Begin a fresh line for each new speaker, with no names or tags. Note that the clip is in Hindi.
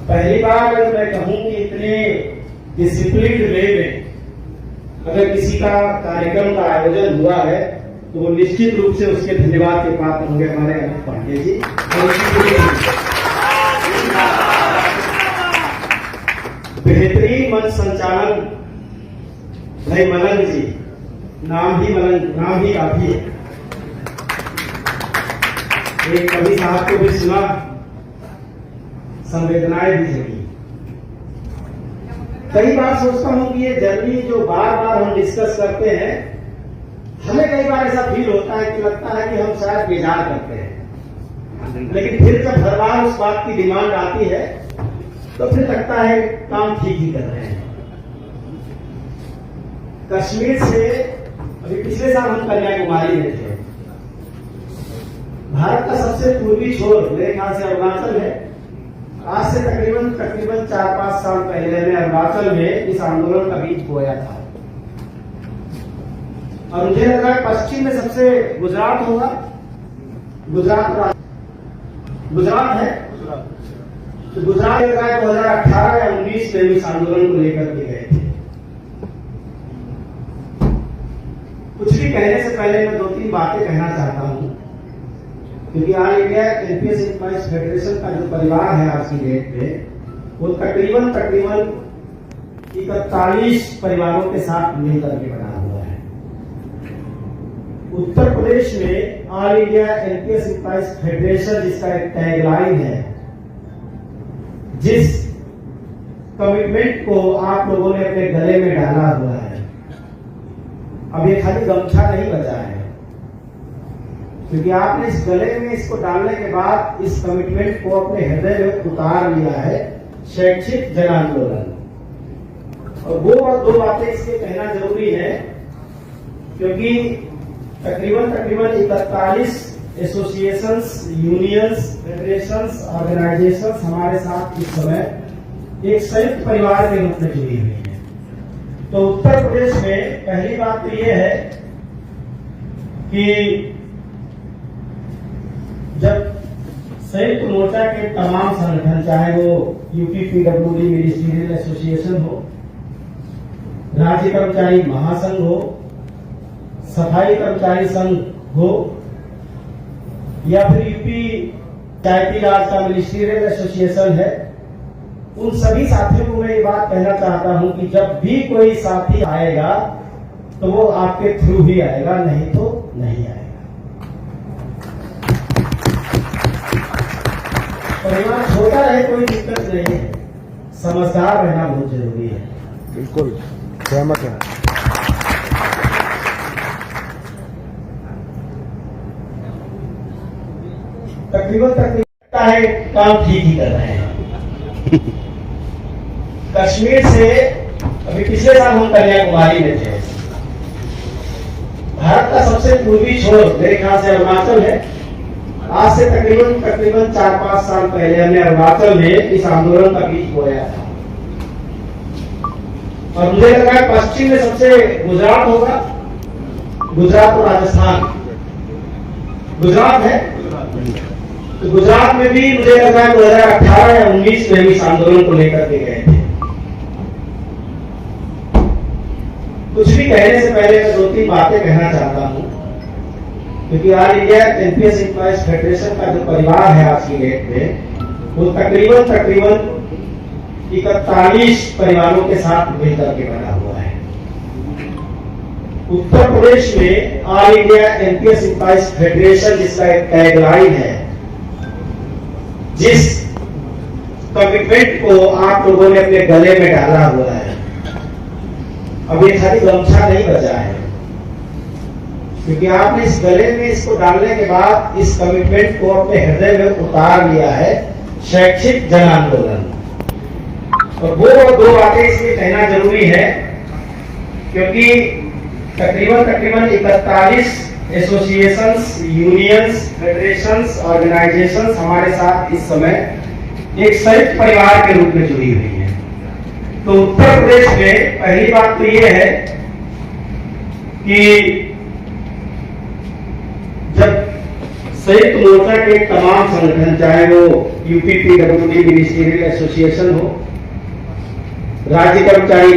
पहली बार अगर मैं कहूं कि इतने डिसिप्लिन्ड वे में अगर किसी का कार्यक्रम का आयोजन हुआ है तो वो निश्चित रूप से उसके धन्यवाद के पात्र होंगे हमारे अमित पांडे जी। बेहतरीन मंच संचालन भाई मलंग जी, नाम ही काफी है। एक कवि साहब को भी सुना, संवेदनाएं भी जगी। कई बार सोचता हूं कि ये जर्नी जो बार बार हम डिस्कस करते हैं, हमें कई बार ऐसा फील होता है कि लगता है कि हम शायद बेजार करते हैं, लेकिन फिर जब हर बार उस बात की डिमांड आती है तो फिर लगता है काम ठीक ही कर रहे हैं। कश्मीर से अभी पिछले साल हम कन्याकुमारी में थे। भारत का सबसे पूर्वी छोर मेरे ख्याल से अरुणाचल है। आज से तकरीबन 4-5 साल पहले मैंने अरुणाचल में इस आंदोलन का बीज बोया था और मुझे लगा पश्चिम में सबसे गुजरात होगा। गुजरात है तो गुजरात में 2018 या 19 में इस आंदोलन को लेकर के गए थे। कुछ भी कहने से पहले मैं 2-3 बातें कहना चाहता हूं, क्योंकि all India NPS employees federation का जो परिवार है आज की डेट पे, वो तकरीबन 41 परिवारों के साथ मिलकर के बना हुआ है। उत्तर प्रदेश में all India NPS employees federation जिसका एक टैगलाइन है, जिस कमिटमेंट को आप लोगों ने अपने गले में डाला हुआ है, अब ये खाली गमछा नहीं बचा है, क्योंकि आपने इस गले में इसको डालने के बाद इस कमिटमेंट को अपने हृदय में उतार लिया है, शैक्षिक जन आंदोलन। और वो 2 बातें इसलिए कहना जरूरी है क्योंकि तकरीबन 41 एसोसिएशंस, यूनियंस, फेडरेशंस, ऑर्गेनाइजेशंस हमारे साथ इस समय एक संयुक्त परिवार के रूप में जुड़ी हुई है। तो उत्तर प्रदेश में पहली बात तो यह है कि जब संयुक्त मोर्चा के तमाम संगठन, चाहे वो यूपी पीडब्ल्यूडी मिनिस्ट्रियल एसोसिएशन हो, राज्य कर्मचारी महासंघ हो, सफाई कर्मचारी संघ हो, या फिर यूपी पंचायती राज का मिनिस्ट्रियल एसोसिएशन है, उन सभी साथियों को मैं ये बात कहना चाहता हूं कि जब भी कोई साथी आएगा तो वो आपके थ्रू ही आएगा, नहीं तो नहीं आएगा। परिवार छोटा रहे कोई दिक्कत नहीं है, समझदार रहना बहुत जरूरी है।
बिल्कुल सहमत है।
तकरीबन लगता है काम ठीक ही कर रहे हैं। कश्मीर से अभी पिछले साल हम कन्याकुमारी में थे। भारत का सबसे पूर्वी छोर मेरे ख्याल से अरुणाचल है। आज से तकरीबन 4-5 साल पहले हमने अरुणाचल में इस आंदोलन का बीज बोया था और मुझे लगा पश्चिम में सबसे गुजरात होगा। गुजरात और राजस्थान, गुजरात है तो गुजरात में भी मुझे लगा 2018 या 19 में इस आंदोलन को लेकर के गए थे। कुछ भी कहने से पहले मैं 2-3 बातें कहना चाहता हूं, क्योंकि all India NPS employees federation का जो परिवार है आज की डेट में, वो तकरीबन 41 परिवारों के साथ मिलकर के बना हुआ है। उत्तर प्रदेश में all India NPS employees federation जिसका एक टैगलाइन है, जिस कमिटमेंट को आप लोगों ने अपने गले में डाला हुआ है, अब ये खाली गमछा नहीं बचा है, क्योंकि आपने इस गले में इसको डालने के बाद इस कमिटमेंट को अपने हृदय में उतार लिया है, शैक्षिक जन आंदोलन। और वो 2 बातें इसलिए कहना जरूरी है क्योंकि तकरीबन 41 एसोसिएशंस, यूनियंस, फेडरेशंस, ऑर्गेनाइजेशंस हमारे साथ इस समय एक संयुक्त परिवार के रूप में जुड़ी हुई है। तो उत्तर प्रदेश में पहली बात तो ये है कि जब संयुक्त मोर्चा के तमाम संगठन, चाहे वो यूपी PWD मिनिस्ट्रियल एसोसिएशन हो, राज्य कर्मचारी